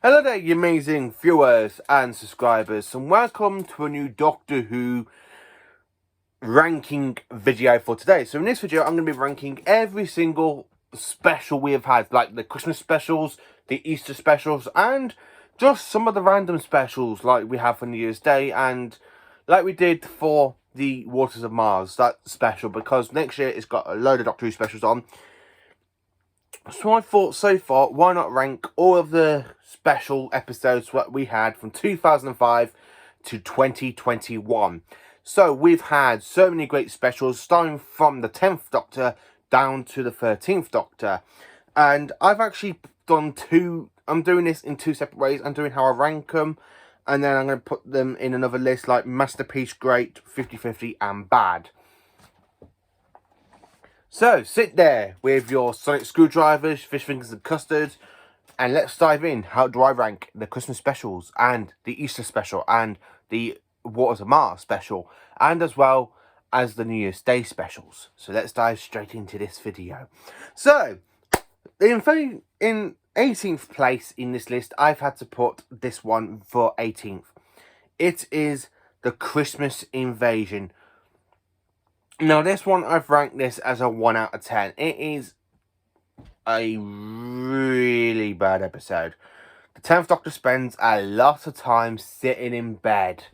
Hello there, you amazing viewers and subscribers, and welcome to a new Doctor Who ranking video for today. So in this video, I'm going to be ranking every single special we have had, like the Christmas specials, the Easter specials, and just some of the random specials like we have for New Year's Day, and like we did for the Waters of Mars, that special, because next year it's got a load of Doctor Who specials on. So I thought, so far, why not rank all of the special episodes that we had from 2005 to 2021. So we've had so many great specials, starting from the 10th Doctor down to the 13th Doctor. And I've actually done I'm doing this in two separate ways. I'm doing how I rank them, and then I'm going to put them in another list like Masterpiece, Great, 50-50 and Bad. So, sit there with your sonic screwdrivers, fish fingers and custard, and let's dive in. How do I rank the Christmas specials, and the Easter special, and the Waters of Mars special, and as well as the New Year's Day specials? So let's dive straight into this video. So, in 18th place in this list, I've had to put this one for 18th. It is the Christmas Invasion. Now, this one, I've ranked this as a 1 out of 10. It is a really bad episode. The 10th Doctor spends a lot of time sitting in bed.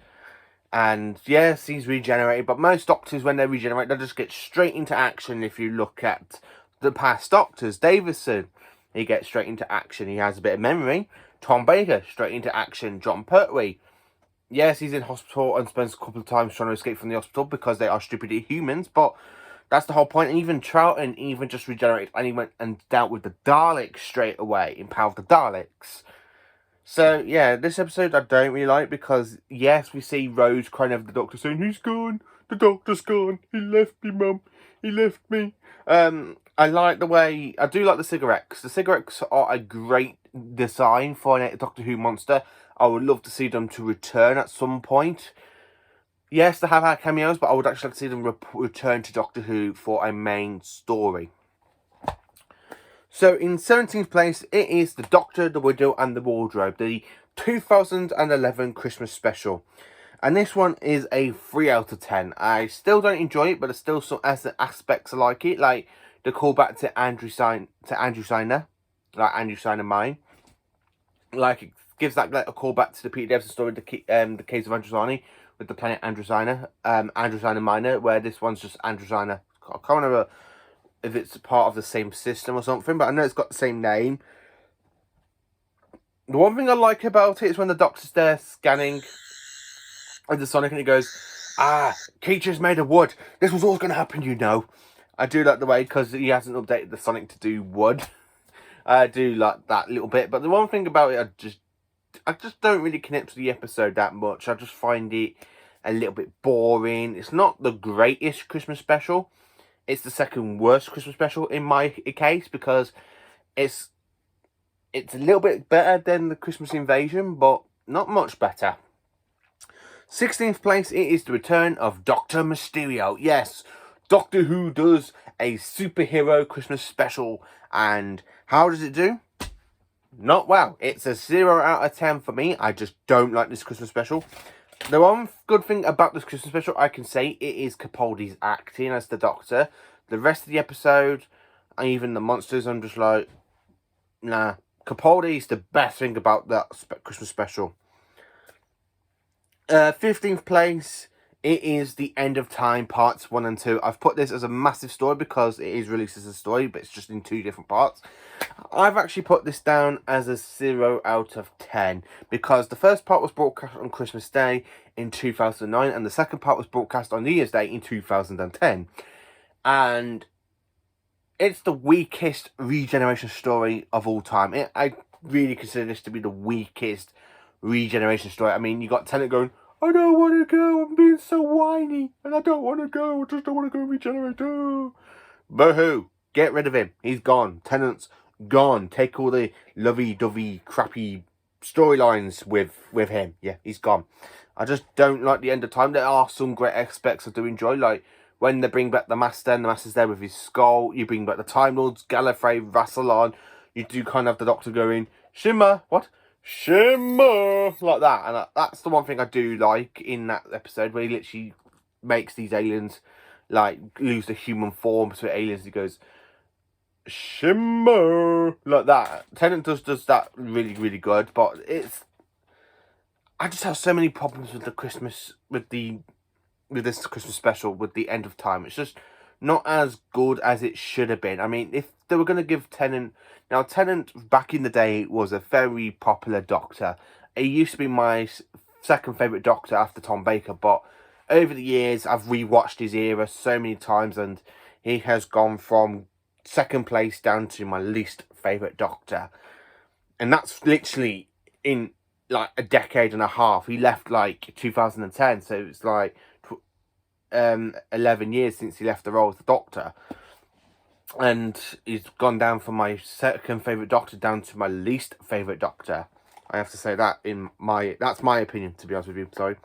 And yes, he's regenerated, but most Doctors, when they regenerate, they just get straight into action. If you look at the past Doctors, Davison, he gets straight into action. He has a bit of memory. Tom Baker, straight into action. John Pertwee, yes, he's in hospital and spends a couple of times trying to escape from the hospital because they are stupid humans, but that's the whole point. And even Troughton even just regenerated and he went and dealt with the Daleks straight away, empowered the Daleks. So, yeah, this episode I don't really like because, yes, we see Rose crying over the Doctor saying, "He's gone, the Doctor's gone, he left me, Mum, he left me." I like the way, I do like the cigarettes. The cigarettes are a great design for a Doctor Who monster. I would love to see them to return at some point. Yes, they have had cameos, but I would actually like to see them return to Doctor Who for a main story. So, in 17th place, it is The Doctor, the Widow and the Wardrobe, the 2011 Christmas special. And this one is a 3 out of 10. I still don't enjoy it, but there's still some aspects I like it, like the callback to Andrew Siner, like Andrew Siner mine. Like, it gives that like a callback to the Peter Davison story, the Case of Androsani, with the planet Androsina, Androsina Minor, where this one's just Androsina. I can't remember if it's part of the same system or something, but I know it's got the same name. The one thing I like about it is when the Doctor's there scanning with the Sonic and he goes, creatures made of wood. This was always going to happen, you know. I do like the way, because he hasn't updated the Sonic to do wood. I do like that little bit, but the one thing about it, I just don't really connect to the episode that much. I just find it a little bit boring. It's not the greatest Christmas special. It's the second worst Christmas special in my case, because it's a little bit better than the Christmas Invasion, but not much better. 16th place, it is the return of Dr. Mysterio. Yes, Doctor Who does a superhero Christmas special, and how does it do? Not well. It's a 0 out of 10 for me. I just don't like this Christmas special. The one good thing about this Christmas special, I can say, it is Capaldi's acting as the Doctor. The rest of the episode, and even the monsters, I'm just like, nah. Capaldi is the best thing about that Christmas special. 15th place, it is The End of Time Parts 1 and 2. I've put this as a massive story because it is released as a story, but it's just in 2 different parts. I've actually put this down as a 0 out of 10 because the first part was broadcast on Christmas Day in 2009 and the second part was broadcast on New Year's Day in 2010. And it's the weakest regeneration story of all time. I really consider this to be the weakest regeneration story. I mean, you got Tennant going, "I don't want to go, I'm being so whiny, and I don't want to go, I just don't want to go regenerate." Boo-hoo, get rid of him, he's gone. Tennant's gone. Take all the lovey-dovey, crappy storylines with him. Yeah, he's gone. I just don't like The End of Time. There are some great aspects I do enjoy, like when they bring back the Master, and the Master's there with his skull. You bring back the Time Lords, Gallifrey, Rassilon. You do kind of have the Doctor going, "Shimmer, what? shimmer, like that. And that's the one thing I do like in that episode, where he literally makes these aliens like lose the human form to aliens. He goes shimmer, like that. Tennant does that really, really good, but I just have so many problems with this Christmas special, with the end of time. It's just not as good as it should have been. I mean, if they were going to give Tennant... Now, Tennant, back in the day, was a very popular Doctor. He used to be my second favourite Doctor after Tom Baker, but over the years, I've rewatched his era so many times, and he has gone from second place down to my least favourite Doctor. And that's literally in like a decade and a half. He left like 2010, so it's like 11 years since he left the role as the Doctor, and he's gone down from my second favourite Doctor down to my least favourite Doctor. I have to say that that's my opinion, to be honest with you. Sorry.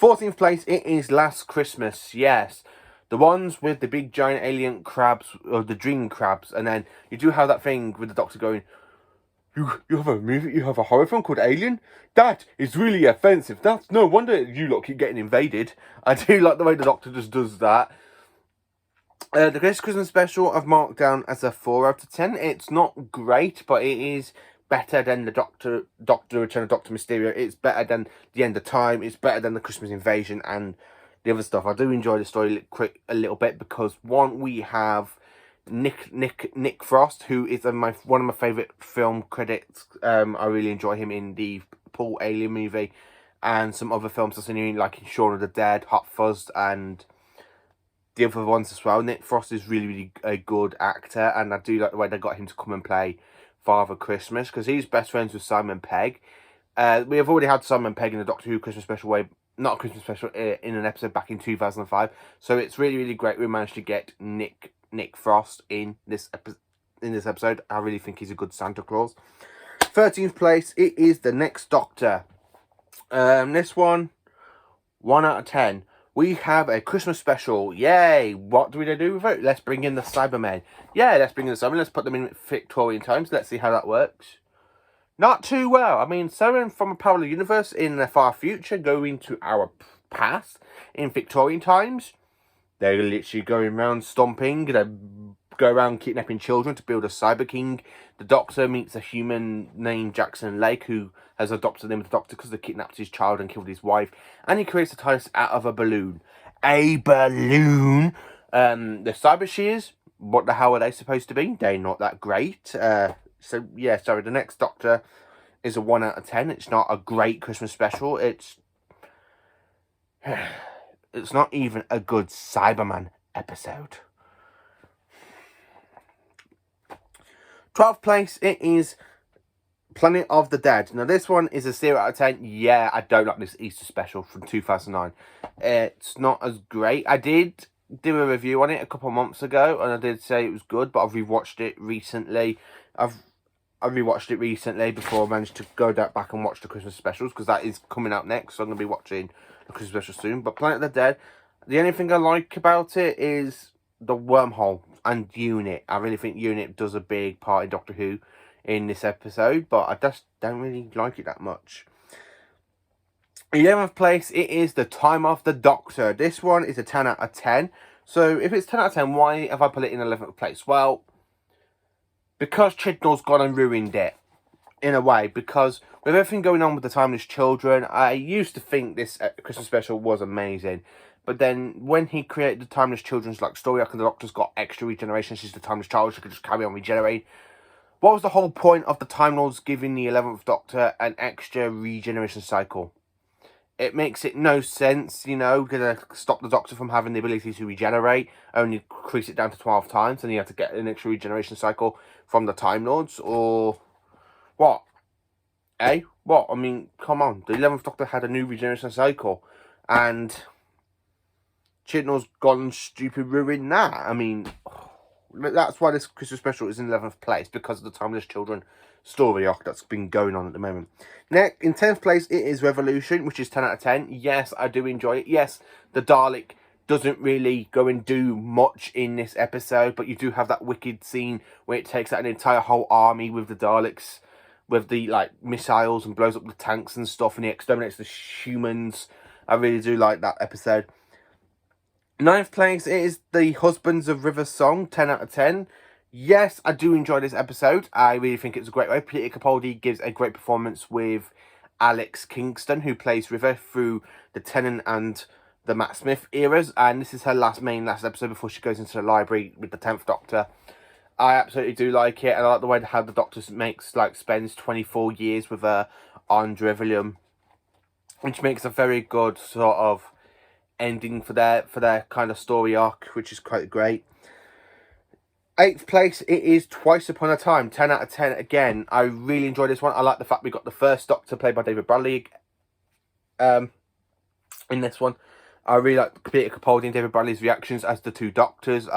14th place, it is Last Christmas. Yes, the ones with the big giant alien crabs, or the dream crabs, and then you do have that thing with the Doctor going, You have a horror film called Alien? That is really offensive. That's no wonder you lot keep getting invaded. I do like the way the Doctor just does that. The Greatest Christmas Special I've marked down as a 4 out of 10. It's not great, but it is better than the Doctor Return of Doctor Mysterio. It's better than The End of Time. It's better than the Christmas Invasion and the other stuff. I do enjoy the story a little bit, because one, we have Nick Frost, who is one of my favourite film critics. I really enjoy him in the Paul Alien movie and some other films I've seen him in, like in Shaun of the Dead, Hot Fuzz, and the other ones as well. Nick Frost is really, really a good actor, and I do like the way they got him to come and play Father Christmas, because he's best friends with Simon Pegg. We have already had Simon Pegg in the Doctor Who Christmas special not a Christmas special, in an episode back in 2005. So it's really, really great we managed to get Nick Frost in this episode. I really think he's a good Santa Claus. 13th place, it is The Next Doctor. This one, 1 out of 10. We have a Christmas special. Yay! What do we do with it? Let's bring in the Cybermen. Yeah, let's bring in the Cybermen. Let's put them in Victorian times. Let's see how that works. Not too well. I mean, Cybermen from a parallel universe in the far future going to our past in Victorian times. They're literally going around stomping. They go around kidnapping children to build a Cyber King. The Doctor meets a human named Jackson Lake, who has adopted him as the Doctor because they kidnapped his child and killed his wife. And he creates a TARDIS out of a balloon. A balloon! The Cyber Shears, what the hell are they supposed to be? They're not that great. So, yeah, sorry, The Next Doctor is a 1 out of 10. It's not a great Christmas special. It's not even a good Cyberman episode. 12th place, it is Planet of the Dead. Now, this one is a 0 out of 10. Yeah, I don't like this Easter special from 2009. It's not as great. I did do a review on it a couple of months ago, and I did say it was good, but I've rewatched it recently. I rewatched it recently before I managed to go back and watch the Christmas specials, because that is coming out next, so I'm going to be watching the Christmas special soon. But Planet of the Dead, the only thing I like about it is the wormhole and Unit. I really think Unit does a big part in Doctor Who in this episode, but I just don't really like it that much. 11th place, it is The Time of the Doctor. This one is a 10 out of 10. So if it's 10 out of 10, why have I put it in 11th place? Well, because Chibnall's gone and ruined it, in a way. Because with everything going on with the Timeless Children, I used to think this Christmas special was amazing. But then when he created the Timeless Children's story arc, and the Doctor's got extra regeneration, she's the Timeless Child, she could just carry on regenerating. What was the whole point of the Time Lords giving the 11th Doctor an extra regeneration cycle? It makes it no sense, gonna stop the Doctor from having the ability to regenerate, only increase it down to 12 times, and you have to get an extra regeneration cycle from the Time Lords, or what? What? I mean, come on. The 11th Doctor had a new regeneration cycle, and Chibnall's gone stupid ruined that. I mean, that's why this Christmas special is in 11th place, because of the Timeless Children story arc that's been going on at the moment. Next, in 10th place, it is Revolution, which is 10 out of 10. Yes, I do enjoy it. Yes, the Dalek doesn't really go and do much in this episode, but you do have that wicked scene where it takes out an entire whole army with the Daleks, with the like missiles and blows up the tanks and stuff, and he exterminates the humans. I really do like that episode. Ninth place, it is the Husbands of River Song, 10 out of 10. Yes, I do enjoy this episode. I really think it's a great way. Peter Capaldi gives a great performance with Alex Kingston, who plays River through the Tennant and the Matt Smith eras. And this is her last episode before she goes into the library with the 10th Doctor. I absolutely do like it. And I like the way how the Doctor spends 24 years with her on Drivelium, which makes a very good sort of ending for their kind of story arc, which is quite great. 8th place, it is Twice Upon a Time, 10 out of 10 again. I really enjoyed this one. I like the fact we got the first Doctor played by David Bradley in this one. I really like Peter Capaldi and David Bradley's reactions as the two Doctors.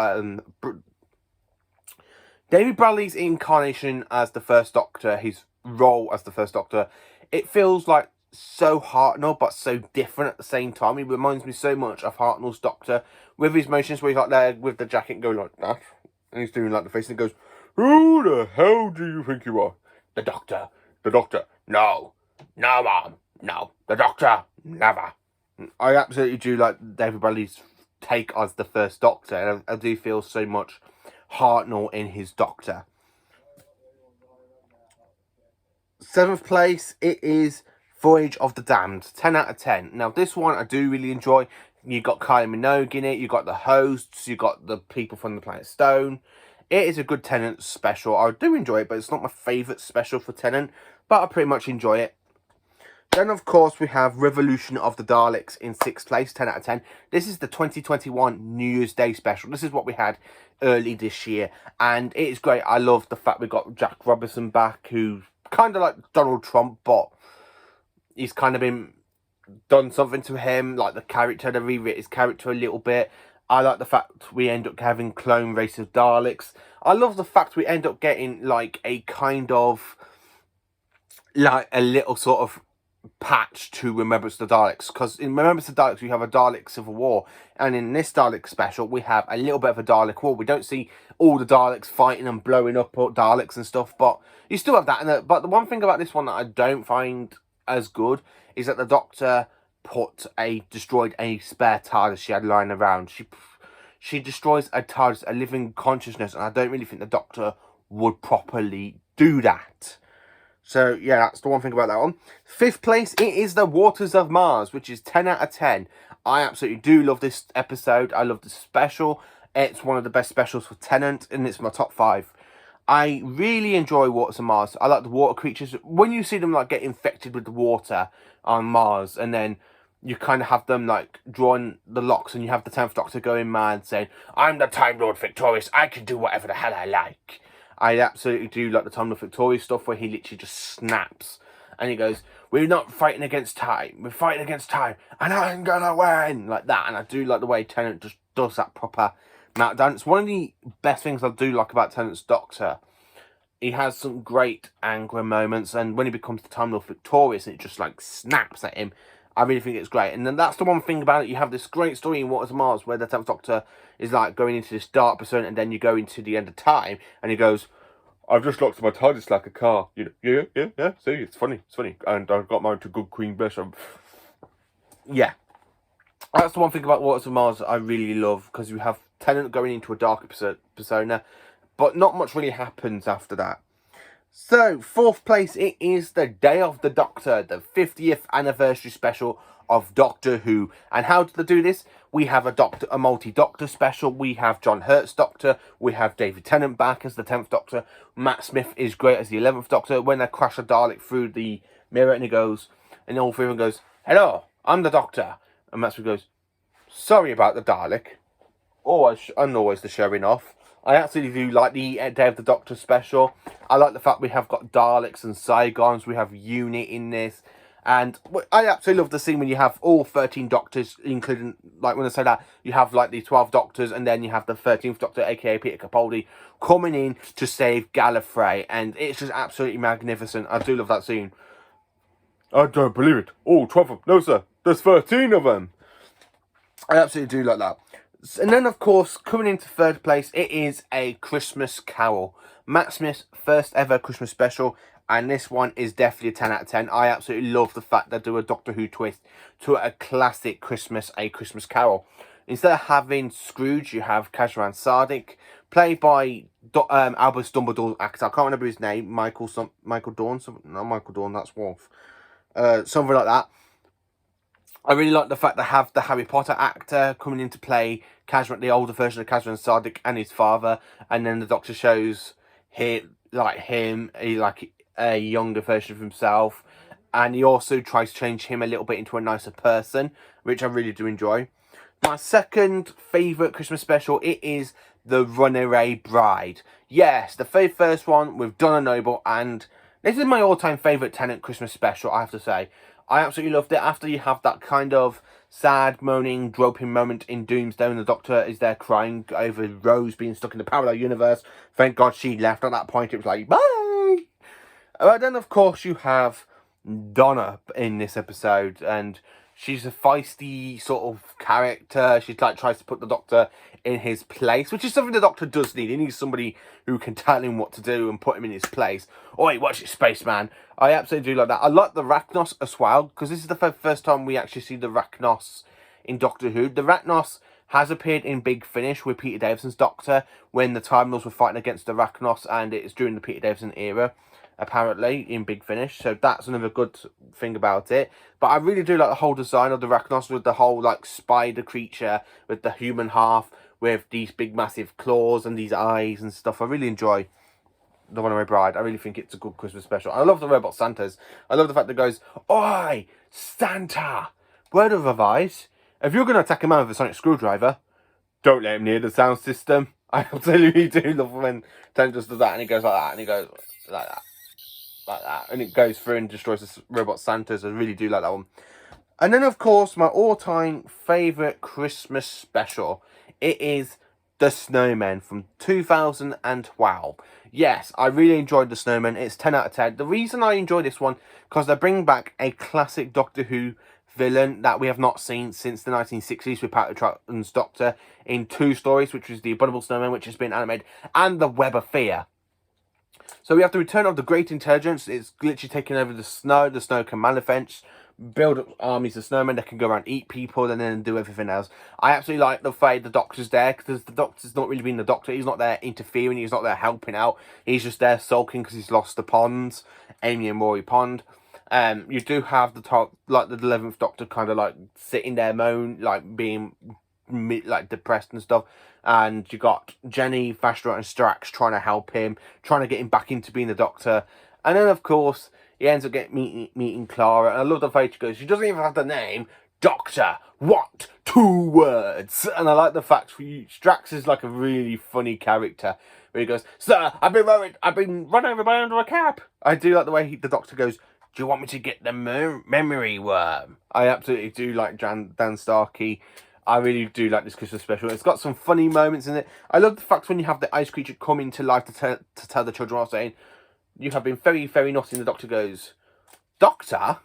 David Bradley's incarnation as the first Doctor, his role as the first Doctor, it feels like so Hartnell but so different at the same time. He reminds me so much of Hartnell's Doctor with his motions where he's like there with the jacket going like that. And he's doing like the face and goes, "Who the hell do you think you are?" The Doctor. The Doctor. No. No, Mom. No. The Doctor. Never. I absolutely do like David Bradley's take as the first Doctor. And I do feel so much Hartnell in his Doctor. 7th place, it is Voyage of the Damned, 10 out of 10. Now, this one I do really enjoy. You got Kylie Minogue in it, you got the hosts, you got the people from the Planet Stone. It is a good Tennant special. I do enjoy it, but it's not my favourite special for Tennant, but I pretty much enjoy it. Then, of course, we have Revolution of the Daleks in 6th place, 10 out of 10. This is the 2021 New Year's Day special. This is what we had early this year, and it is great. I love the fact we got Jack Robinson back, who's kind of like Donald Trump, but he's kind of been done something to him, like the character, they rewrite his character a little bit. I like the fact we end up having clone race of Daleks. I love the fact we end up getting like a kind of like a little sort of patch to Remembrance of the Daleks, because in Remembrance of the Daleks we have a Dalek Civil War, and in this Dalek special we have a little bit of a Dalek war. We don't see all the Daleks fighting and blowing up Daleks and stuff, but you still have that. But the one thing about this one that I don't find as good is that the Doctor destroyed a spare TARDIS she had lying around. She destroys a TARDIS, a living consciousness, and I don't really think the Doctor would properly do that. So, yeah, that's the one thing about that one. 5th place, it is The Waters of Mars, which is 10 out of 10. I absolutely do love this episode. I love the special. It's one of the best specials for Tennant, and it's my top 5. I really enjoy Waters of Mars. I like the water creatures. When you see them like get infected with the water on Mars, and then you kind of have them like drawing the locks, and you have the 10th Doctor going mad saying, "I'm the Time Lord Victorious. I can do whatever the hell I like." I absolutely do like the Time Lord Victorious stuff where he literally just snaps. And he goes, "We're not fighting against time. We're fighting against time. And I'm gonna win." Like that. And I do like the way Tennant just does that proper meltdown. It's one of the best things I do like about Tennant's Doctor. He has some great anger moments, and when he becomes the Time Lord Victorious, it just like snaps at him. I really think it's great. And then that's the one thing about it. You have this great story in Waters of Mars where the 10th Doctor is like going into this dark persona, and then you go into the end of time, and he goes, "I've just locked my TARDIS like a car." You know, yeah. See, it's funny, and I've got mine to good Queen Bishop. Yeah, that's the one thing about Waters of Mars that I really love, because you have Tennant going into a darker persona, but not much really happens after that. So, 4th place, it is the Day of the Doctor, the 50th anniversary special of Doctor Who. And how did they do this? We have a multi-Doctor special. We have John Hurt's Doctor. We have David Tennant back as the 10th Doctor. Matt Smith is great as the 11th Doctor. When they crash a Dalek through the mirror, and he goes, and all three of them goes, "Hello, I'm the Doctor." And Matt Smith goes, "Sorry about the Dalek." And always the showing off. I absolutely do like the Day of the Doctor special. I like the fact we have got Daleks and Saigons. We have Unit in this. And I absolutely love the scene when you have all 13 Doctors, including, like when I say that, you have like the 12 Doctors, and then you have the 13th Doctor, aka Peter Capaldi, coming in to save Gallifrey. And it's just absolutely magnificent. I do love that scene. "I don't believe it. All 12 of them. No, sir. There's 13 of them." I absolutely do like that. And then, of course, coming into 3rd place, it is A Christmas Carol. Matt Smith's first ever Christmas special. And this one is definitely a 10 out of 10. I absolutely love the fact they do a Doctor Who twist to a classic Christmas, A Christmas Carol. Instead of having Scrooge, you have Kazran Sardick, played by Albus Dumbledore's actor. I can't remember his name. Michael Dawn. Not Michael Dawn, that's Wolf. Something like that. I really like the fact they have the Harry Potter actor coming in to play Kazran, the older version of Kazran Sardick, and his father. And then the Doctor shows him, like a younger version of himself. And he also tries to change him a little bit into a nicer person, which I really do enjoy. My second favourite Christmas special, it is the Ronnie Ray Bride. Yes, the very first one with Donna Noble, and this is my all-time favourite Tennant Christmas special, I have to say. I absolutely loved it. After you have that kind of sad, moaning, groping moment in Doomsday, and the Doctor is there crying over Rose being stuck in the parallel universe. Thank God she left. At that point, it was like, bye! But then, of course, you have Donna in this episode, and she's a feisty sort of character. She tries to put the Doctor in his place, which is something the Doctor does need. He needs somebody who can tell him what to do and put him in his place. Oi, watch it, spaceman. I absolutely do like that. I like the Rachnos as well, because this is the first time we actually see the Rachnos in Doctor Who. The Rachnos has appeared in Big Finish with Peter Davison's Doctor when the Time Lords were fighting against the Rachnos, and it's during the Peter Davison era, apparently, in Big Finish. So that's another good thing about it. But I really do like the whole design of the Rachnos with the whole like spider creature with the human half with these big massive claws and these eyes and stuff. I really enjoy the Ronnie Ray Bride. I really think it's a good Christmas special. I love the Robot Santas. I love the fact that it goes, "Oi, Santa! Word of advice, if you're going to attack a man with a sonic screwdriver, don't let him near the sound system." I absolutely do love when Tennant just does that, and he goes like that, and he goes like that. Like that, and it goes through and destroys the Robot Santas. I really do like that one. And then, of course, my all-time favourite Christmas special, it is The Snowman from 2012. Yes, I really enjoyed The Snowman. It's 10 out of 10. The reason I enjoy this one, because they bring back a classic Doctor Who villain that we have not seen since the 1960s with Patrick Troughton's Doctor in 2 stories, which was The Abominable Snowman, which has been animated, and The Web of Fear. So we have the return of the Great Intelligence. It's literally taking over the snow. The snow can manifest, build up armies of snowmen that can go around, eat people, and then do everything else. I absolutely like the fact the Doctor's there, because the Doctor's not really being the Doctor. He's not there interfering. He's not there helping out. He's just there sulking because he's lost the ponds, Amy and Rory Pond. You do have the top, like the 11th Doctor, kind of like sitting there, like being like depressed and stuff. And you got Jenny, Vastra, and Strax trying to help him, trying to get him back into being the Doctor. And then, of course, he ends up meeting Clara. And I love the fact she goes, she doesn't even have the name Doctor. What? 2 words. And I like the fact Strax is like a really funny character, where he goes, "Sir, I've been run over by under a cab." I do like the way the Doctor goes, "Do you want me to get the memory worm?" I absolutely do like Dan Starkey. I really do like this Christmas special. It's got some funny moments in it. I love the fact when you have the ice creature come into life to tell the children off, saying, "You have been very, very naughty." And the Doctor goes, "Doctor?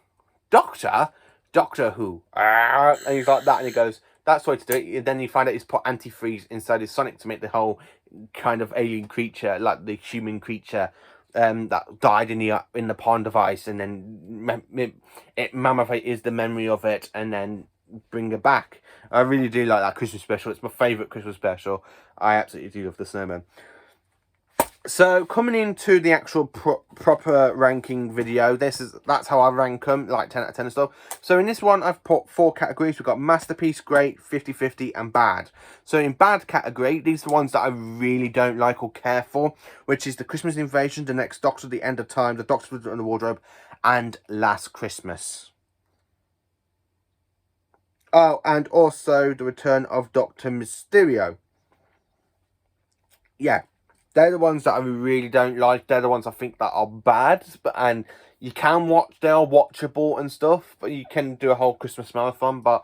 Doctor? Doctor Who?" And he's like that, and he goes, "That's the way to do it." And then you find out he's put antifreeze inside his Sonic to make the whole kind of alien creature, like the human creature, that died in the pond of ice, and then it mummifies the memory of it, and then bring it back. I really do like that Christmas special. It's my favourite Christmas special. I absolutely do love The Snowman. So, coming into the actual proper ranking video, that's how I rank them, like 10 out of 10 and stuff. So, in this one, I've put 4 categories. We've got Masterpiece, Great, 50-50, and Bad. So, in Bad category, these are the ones that I really don't like or care for, which is The Christmas Invasion, The Next Doctor, The End of Time, The Doctor in the Wardrobe, and Last Christmas. Oh, and also The Return of Dr. Mysterio. Yeah, they're the ones that I really don't like. They're the ones I think that are bad. And you can watch, they are watchable and stuff. But you can do a whole Christmas marathon. But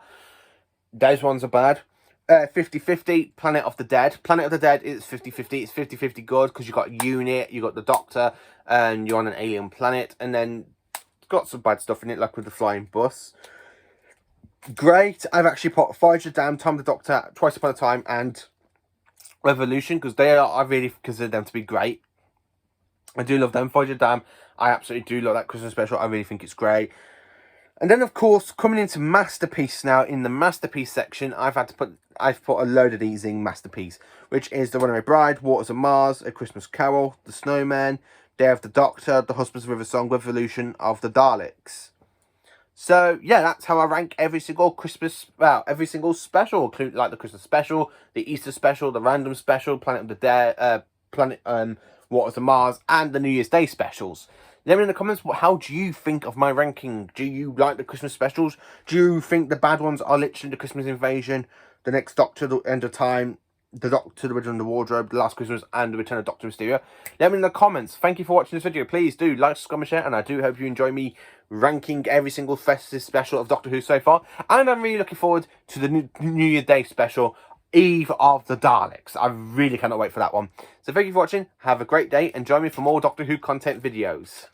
those ones are bad. 50-50, Planet of the Dead. Planet of the Dead is 50-50. It's 50-50 good because you've got Unit, you've got the Doctor, and you're on an alien planet. And then it's got some bad stuff in it, like with the flying bus. Great, I've actually put Voyager Down, Time of the Doctor, Twice Upon a Time, and Revolution, because I really consider them to be great. I do love them. Fudge Dam, I absolutely do love that Christmas special. I really think it's great. And then, of course, coming into Masterpiece now, in the Masterpiece section, I've put a load of these in Masterpiece, which is the Ronnie Ray Bride, Waters of Mars, A Christmas Carol, The Snowman, Day of the Doctor, The Husband's River Song, Revolution of the Daleks. So, yeah, that's how I rank every single Christmas, well, every single special, including like the Christmas special, the Easter special, the random special, Planet of the Dead, Waters of Mars, and the New Year's Day specials. Let me know in the comments, how do you think of my ranking? Do you like the Christmas specials? Do you think the bad ones are literally the Christmas Invasion, the Next Doctor, the End of Time, the Doctor, the Original in the Wardrobe, the Last Christmas, and the Return of Doctor Mysterio? Let me know in the comments. Thank you for watching this video. Please do like, subscribe, and share, and I do hope you enjoy me ranking every single festive special of Doctor Who so far. And I'm really looking forward to the New Year Day special, Eve of the Daleks. I really cannot wait for that one. So thank you for watching. Have a great day and join me for more Doctor Who content videos.